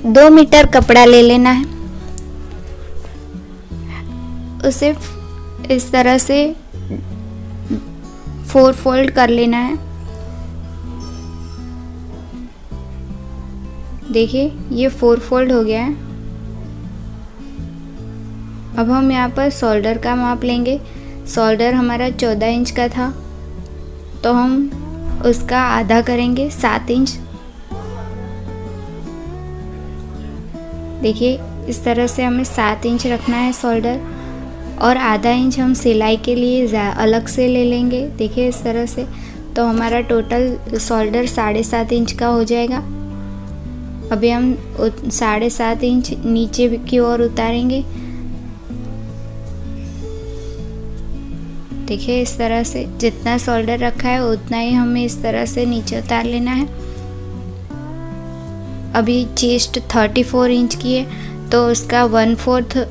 2 metre कपड़ा ले लेना है, उसे इस तरह से 4 फोल्ड कर लेना है। देखिए ये 4 फोल्ड हो गया है। अब हम यहाँ पर शोल्डर का माप लेंगे। शोल्डर हमारा 14 इंच का था, तो हम उसका आधा करेंगे 7 इंच। देखिए इस तरह से हमें 7 इंच रखना है शोल्डर, और आधा इंच हम सिलाई के लिए अलग से ले लेंगे। देखिए इस तरह से, तो हमारा टोटल शोल्डर 7.5 इंच का हो जाएगा। अभी हम 7.5 इंच नीचे की ओर उतारेंगे। देखिए इस तरह से जितना शोल्डर रखा है उतना ही हमें इस तरह से नीचे उतार लेना है। अभी चेस्ट 34 इंच की है, तो उसका 1/4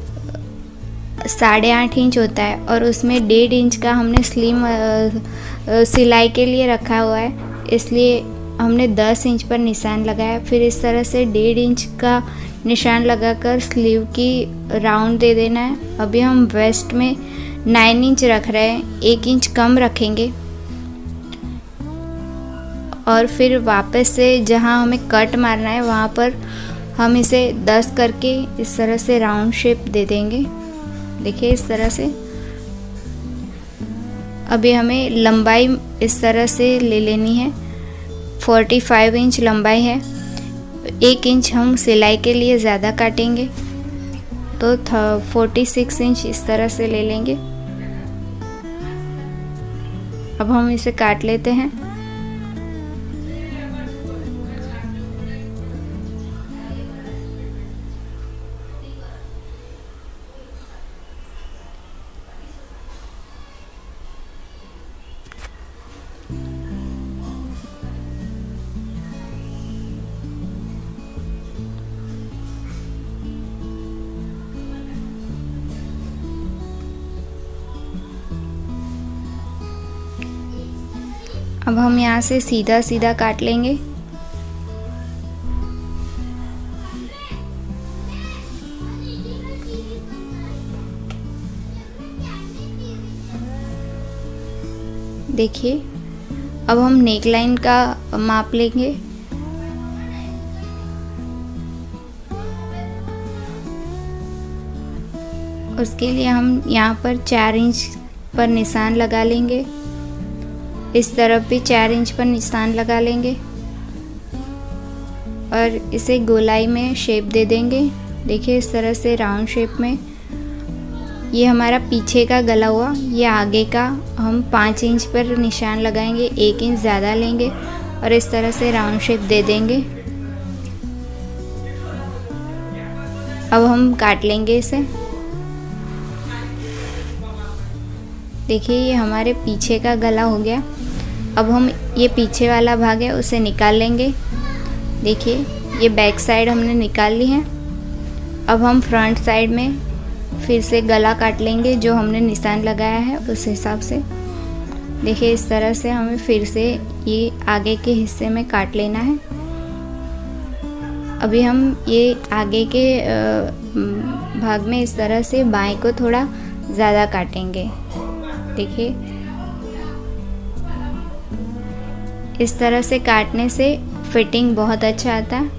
8.5 इंच होता है, और उसमें 1.5 इंच का हमने स्लीव सिलाई के लिए रखा हुआ है, इसलिए हमने 10 इंच पर निशान लगाया। फिर इस तरह से 1.5 इंच का निशान लगाकर स्लीव की राउंड दे देना है। अभी हम वेस्ट में 9 इंच रख रहे हैं, 1 इंच कम रखेंगे, और फिर वापस से जहां हमें कट मारना है वहां पर हम इसे 10 करके इस तरह से राउंड शेप दे देंगे। देखिए इस तरह से। अभी हमें लंबाई इस तरह से ले लेनी है। 45 इंच लंबाई है, 1 इंच हम सिलाई के लिए ज़्यादा काटेंगे, तो 46 इंच इस तरह से ले लेंगे। अब हम इसे काट लेते हैं। अब हम यहाँ से सीधा सीधा काट लेंगे। देखिए अब हम नेक लाइन का माप लेंगे। उसके लिए हम यहाँ पर 4 इंच पर निशान लगा लेंगे, इस तरफ भी 4 इंच पर निशान लगा लेंगे, और इसे गोलाई में शेप दे देंगे। देखिए इस तरह से राउंड शेप में। ये हमारा पीछे का गला हुआ, ये आगे का हम 5 इंच पर निशान लगाएंगे, 1 इंच ज़्यादा लेंगे और इस तरह से राउंड शेप दे देंगे। अब हम काट लेंगे इसे। देखिए ये हमारे पीछे का गला हो गया। अब हम ये पीछे वाला भाग है उसे निकाल लेंगे। देखिए ये बैक साइड हमने निकाल ली है। अब हम फ्रंट साइड में फिर से गला काट लेंगे, जो हमने निशान लगाया है उस हिसाब से। देखिए इस तरह से हमें फिर से ये आगे के हिस्से में काट लेना है। अभी हम ये आगे के भाग में इस तरह से बाएं को थोड़ा ज़्यादा काटेंगे। देखिए इस तरह से काटने से फिटिंग बहुत अच्छा आता है।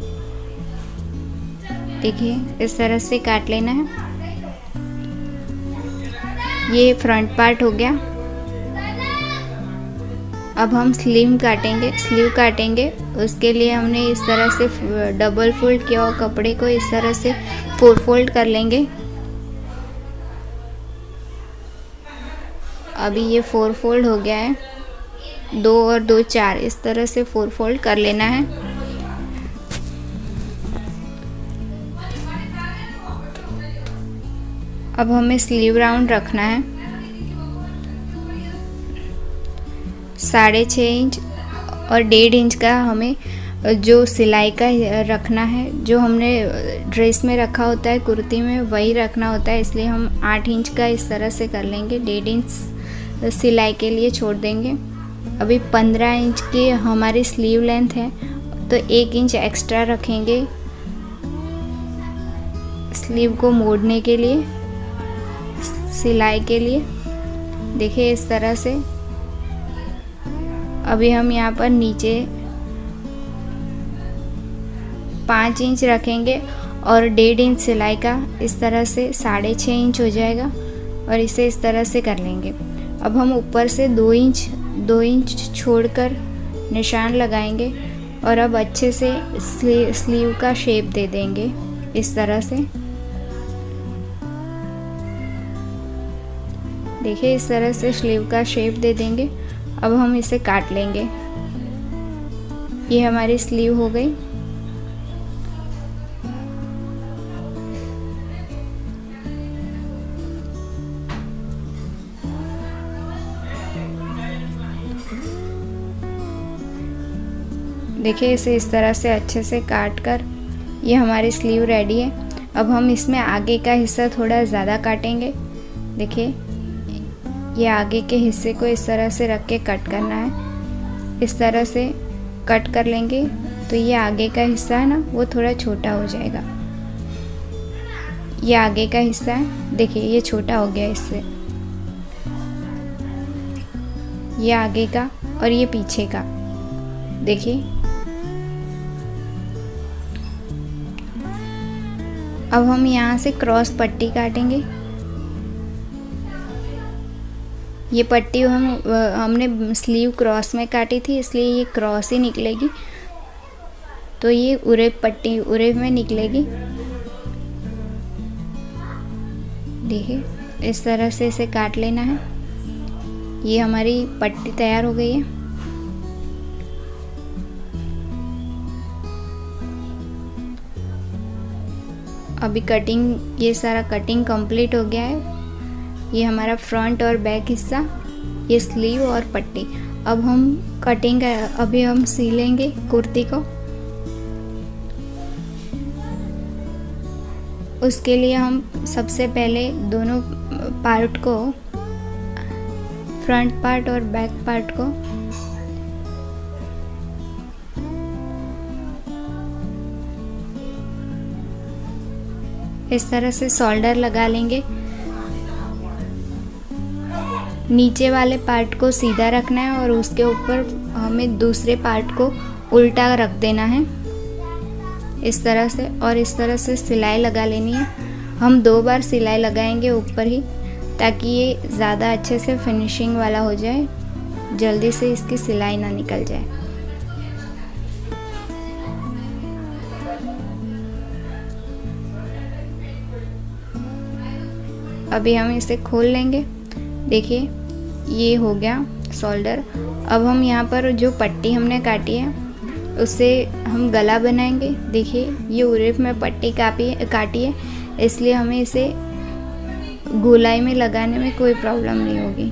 देखिए इस तरह से काट लेना है। ये फ्रंट पार्ट हो गया। अब हम स्लीव काटेंगे। उसके लिए हमने इस तरह से डबल फोल्ड किया और कपड़े को इस तरह से 4 फोल्ड कर लेंगे। अभी ये 4 फोल्ड हो गया है, 2 और 2 4 इस तरह से 4 फोल्ड कर लेना है। अब हमें स्लीव राउंड रखना है 6.5 इंच और 1.5 इंच का हमें जो सिलाई का रखना है, जो हमने ड्रेस में रखा होता है कुर्ती में वही रखना होता है, इसलिए हम 8 इंच का इस तरह से कर लेंगे। 1.5 इंच सिलाई के लिए छोड़ देंगे। अभी 15 इंच की हमारी स्लीव लेंथ है, तो 1 इंच एक्स्ट्रा रखेंगे स्लीव को मोड़ने के लिए, सिलाई के लिए। देखिए इस तरह से। अभी हम यहाँ पर नीचे 5 इंच रखेंगे और 1.5 इंच सिलाई का, इस तरह से 6.5 इंच हो जाएगा और इसे इस तरह से कर लेंगे। अब हम ऊपर से 2 इंच छोड़कर निशान लगाएंगे और अब अच्छे से स्लीव का शेप दे देंगे इस तरह से। देखिए इस तरह से स्लीव का शेप दे देंगे। अब हम इसे काट लेंगे। ये हमारी स्लीव हो गई। देखिए इसे इस तरह से अच्छे से काट कर ये हमारी स्लीव रेडी है। अब हम इसमें आगे का हिस्सा थोड़ा ज़्यादा काटेंगे। देखिए ये आगे के हिस्से को इस तरह से रख के कट करना है। इस तरह से कट कर लेंगे तो ये आगे का हिस्सा है ना, वो थोड़ा छोटा हो जाएगा। ये आगे का हिस्सा है, देखिए ये छोटा हो गया इससे। ये आगे का और ये पीछे का, देखिए। अब हम यहाँ से क्रॉस पट्टी काटेंगे। ये पट्टी हमने स्लीव क्रॉस में काटी थी, इसलिए ये क्रॉस ही निकलेगी। तो ये उरेब पट्टी उरेब में निकलेगी। देखिए इस तरह से इसे काट लेना है। ये हमारी पट्टी तैयार हो गई है। अभी कटिंग, ये सारा कटिंग कंप्लीट हो गया है। ये हमारा फ्रंट और बैक हिस्सा, ये स्लीव और पट्टी। अब हम कटिंग, अभी हम सिलेंगे कुर्ती को। उसके लिए हम सबसे पहले दोनों पार्ट को, फ्रंट पार्ट और बैक पार्ट को इस तरह से शोल्डर लगा लेंगे। नीचे वाले पार्ट को सीधा रखना है और उसके ऊपर हमें दूसरे पार्ट को उल्टा रख देना है इस तरह से, और इस तरह से सिलाई लगा लेनी है। हम 2 बार सिलाई लगाएंगे ऊपर ही, ताकि ये ज़्यादा अच्छे से फिनिशिंग वाला हो जाए, जल्दी से इसकी सिलाई ना निकल जाए। अभी हम इसे खोल लेंगे। देखिए ये हो गया शोल्डर। अब हम यहाँ पर जो पट्टी हमने काटी है उससे हम गला बनाएंगे। देखिए ये उरेफ में पट्टी काटी है, इसलिए हमें इसे गोलाई में लगाने में कोई प्रॉब्लम नहीं होगी।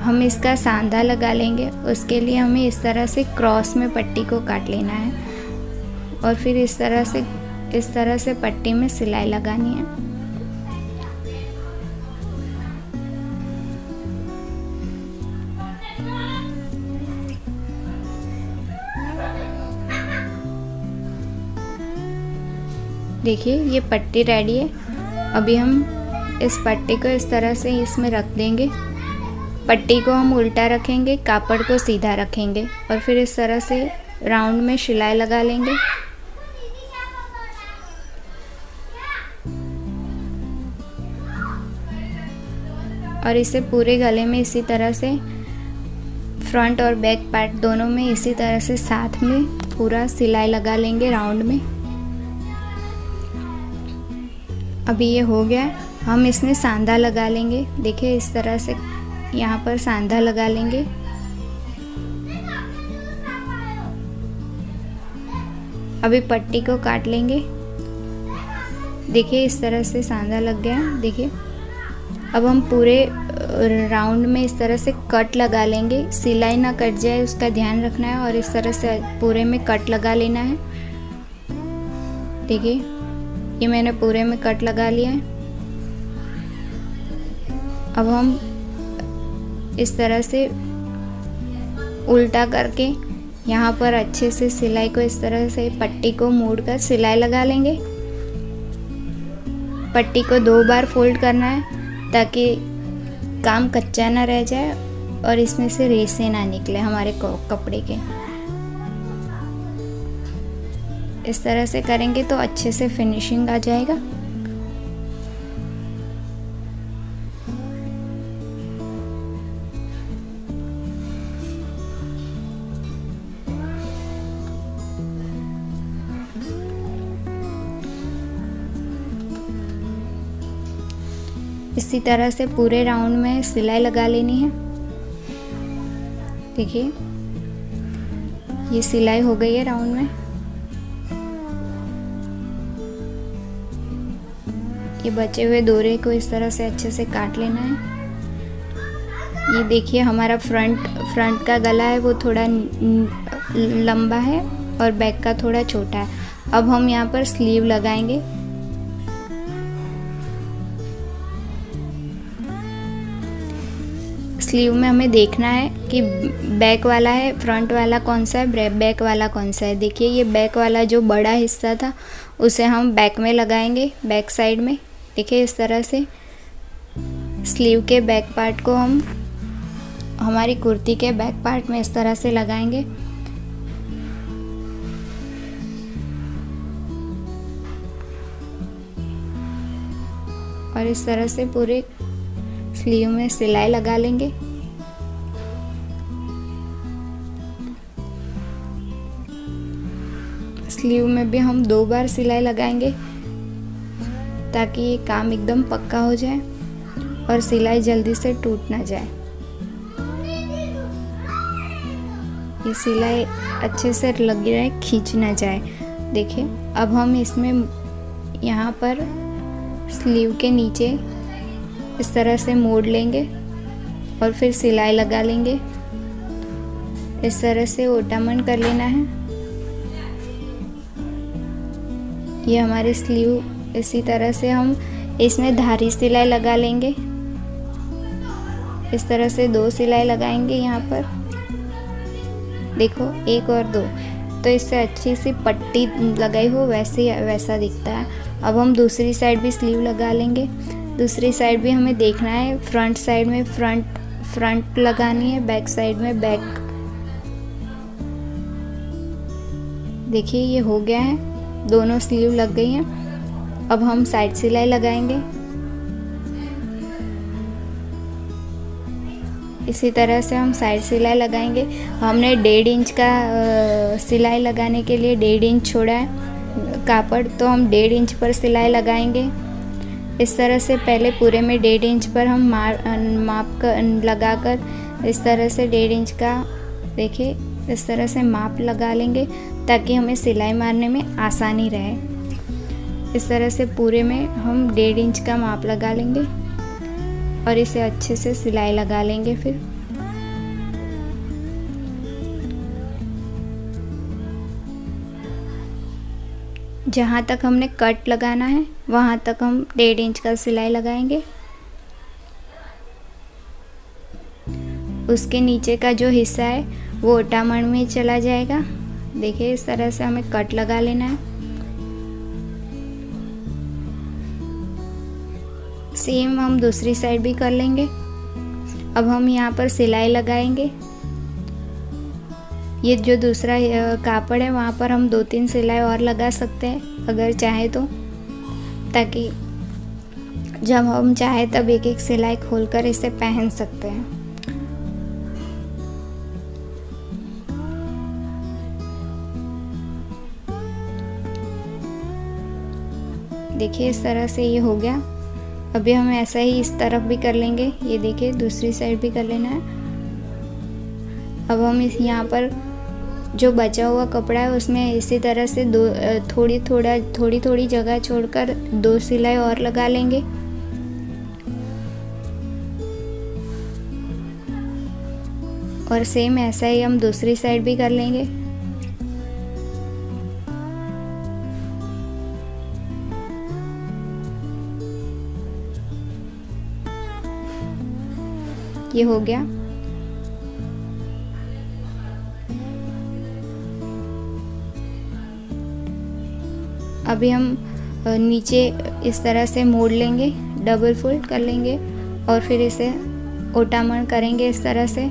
हम इसका सांधा लगा लेंगे। उसके लिए हमें इस तरह से क्रॉस में पट्टी को काट लेना है और फिर इस तरह से पट्टी में सिलाई लगानी है। देखिए ये पट्टी रेडी है। अभी हम इस पट्टी को इस तरह से इसमें रख देंगे। पट्टी को हम उल्टा रखेंगे, कापड़ को सीधा रखेंगे और फिर इस तरह से राउंड में सिलाई लगा लेंगे। और इसे पूरे गले में इसी तरह से, फ्रंट और बैक पार्ट दोनों में इसी तरह से साथ में पूरा सिलाई लगा लेंगे राउंड में। अभी ये हो गया। हम इसमें सांधा लगा लेंगे। देखिए इस तरह से यहाँ पर सांधा लगा लेंगे। अभी पट्टी को काट लेंगे। देखिए इस तरह से सांधा लग गया। देखिए अब हम पूरे राउंड में इस तरह से कट लगा लेंगे। सिलाई ना कट जाए उसका ध्यान रखना है और इस तरह से पूरे में कट लगा लेना है। देखिए ये मैंने पूरे में कट लगा लिया है। अब हम इस तरह से उल्टा करके यहाँ पर अच्छे से सिलाई को इस तरह से पट्टी को मोड़कर सिलाई लगा लेंगे। पट्टी को 2 बार फोल्ड करना है ताकि काम कच्चा ना रह जाए और इसमें से रेसे ना निकले हमारे कपड़े के। इस तरह से करेंगे तो अच्छे से फिनिशिंग आ जाएगा। इसी तरह से पूरे राउंड में सिलाई लगा लेनी है। देखिए ये सिलाई हो गई है राउंड में। ये बचे हुए दोरे को इस तरह से अच्छे से काट लेना है। ये देखिए हमारा फ्रंट का गला है वो थोड़ा लंबा है और बैक का थोड़ा छोटा है। अब हम यहाँ पर स्लीव लगाएंगे। स्लीव में हमें देखना है कि बैक वाला है, फ्रंट वाला कौन सा है, बैक वाला कौन सा है। देखिए ये बैक वाला जो बड़ा हिस्सा था उसे हम बैक में लगाएंगे, बैक साइड में। देखिए इस तरह से स्लीव के बैक पार्ट को हम हमारी कुर्ती के बैक पार्ट में इस तरह से लगाएंगे। और इस तरह से पूरे स्लीव में सिलाई लगा लेंगे। स्लीव में भी हम 2 बार सिलाई लगाएंगे ताकि ये काम एकदम पक्का हो जाए और सिलाई जल्दी से टूट ना जाए। ये सिलाई अच्छे से लगी रहे, खींच ना जाए। देखिए अब हम इसमें यहाँ पर स्लीव के नीचे इस तरह से मोड़ लेंगे और फिर सिलाई लगा लेंगे। इस तरह से ओटामन कर लेना है। ये हमारी स्लीव इसी तरह से हम इसमें धारी सिलाई लगा लेंगे। इस तरह से 2 सिलाई लगाएंगे यहाँ पर। देखो 1 और 2, तो इससे अच्छी सी पट्टी लगाई हो वैसा दिखता है। अब हम दूसरी साइड भी स्लीव लगा लेंगे। दूसरी साइड भी हमें देखना है, फ्रंट साइड में फ्रंट लगानी है, बैक साइड में बैक। देखिए ये हो गया है, दोनों स्लीव लग गई हैं। अब हम साइड सिलाई लगाएंगे। इसी तरह से हम साइड सिलाई लगाएंगे। हमने 1.5 इंच का सिलाई लगाने के लिए 1.5 इंच छोड़ा है कापड़, तो हम 1.5 इंच पर सिलाई लगाएंगे। इस तरह से पहले पूरे में 1.5 इंच पर हम माप लगाकर इस तरह से 1.5 इंच का, देखिए इस तरह से माप लगा लेंगे ताकि हमें सिलाई मारने में आसानी रहे। इस तरह से पूरे में हम 1.5 इंच का माप लगा लेंगे और इसे अच्छे से सिलाई लगा लेंगे। फिर जहाँ तक हमने कट लगाना है वहाँ तक हम 1.5 इंच का सिलाई लगाएंगे। उसके नीचे का जो हिस्सा है वो ओटामन में चला जाएगा। देखिए इस तरह से हमें कट लगा लेना है। सेम हम दूसरी साइड भी कर लेंगे। अब हम यहाँ पर सिलाई लगाएंगे। ये जो दूसरा कापड़ है वहाँ पर हम 2-3 सिलाई और लगा सकते हैं अगर चाहे तो, ताकि जब हम चाहे तब एक एक सिलाई खोलकर इसे पहन सकते हैं। देखिए इस तरह से ये हो गया। अभी हम ऐसा ही इस तरफ भी कर लेंगे। ये देखिए दूसरी साइड भी कर लेना है। अब हम इस यहाँ पर जो बचा हुआ कपड़ा है उसमें इसी तरह से थोड़ी थोड़ी जगह छोड़कर 2 सिलाई और लगा लेंगे। और सेम ऐसा ही हम दूसरी साइड भी कर लेंगे। ये हो गया। अभी हम नीचे इस तरह से मोड़ लेंगे, डबल फोल्ड कर लेंगे और फिर इसे ओटामण करेंगे इस तरह से।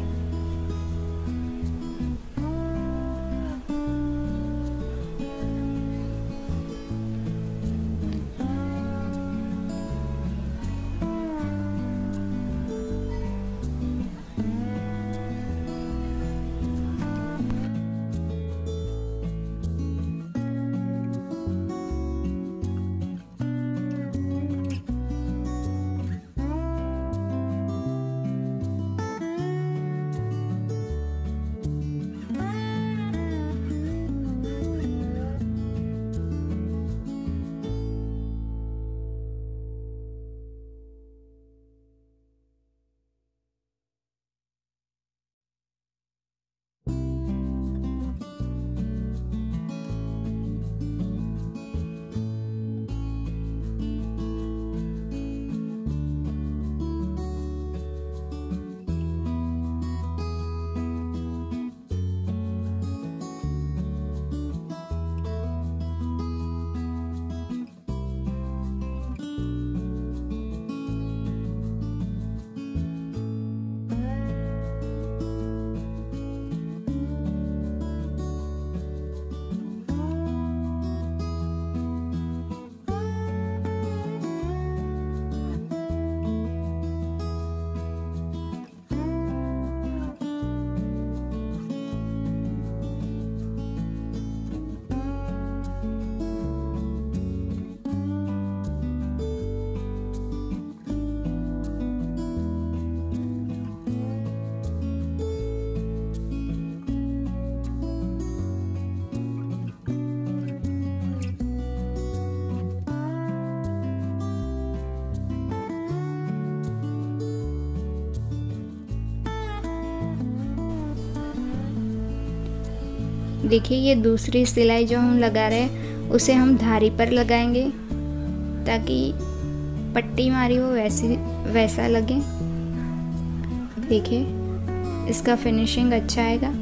देखिए ये दूसरी सिलाई जो हम लगा रहे हैं उसे हम धारी पर लगाएंगे ताकि पट्टी मारी हो वैसा लगे। देखिए इसका फिनिशिंग अच्छा आएगा।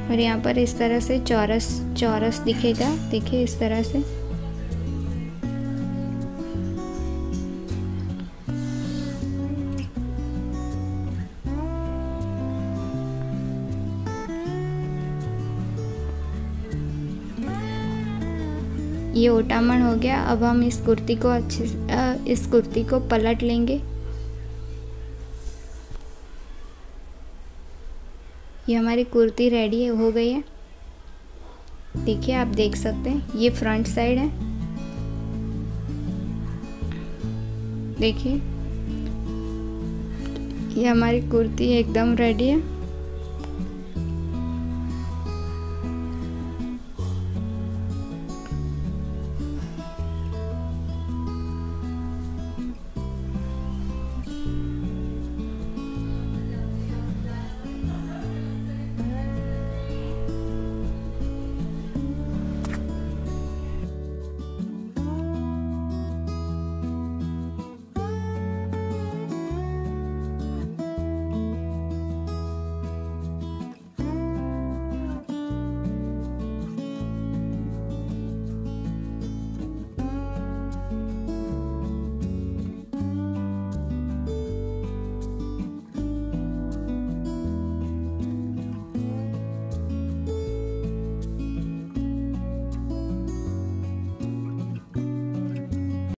और यहाँ पर इस तरह से चौरस दिखेगा। देखिए इस तरह से। ये ओटामण हो गया। अब हम इस कुर्ती को अच्छे से इस कुर्ती को पलट लेंगे। ये हमारी कुर्ती रेडी हो गई है। देखिए आप देख सकते हैं ये फ्रंट साइड है। देखिए ये हमारी कुर्ती एकदम रेडी है।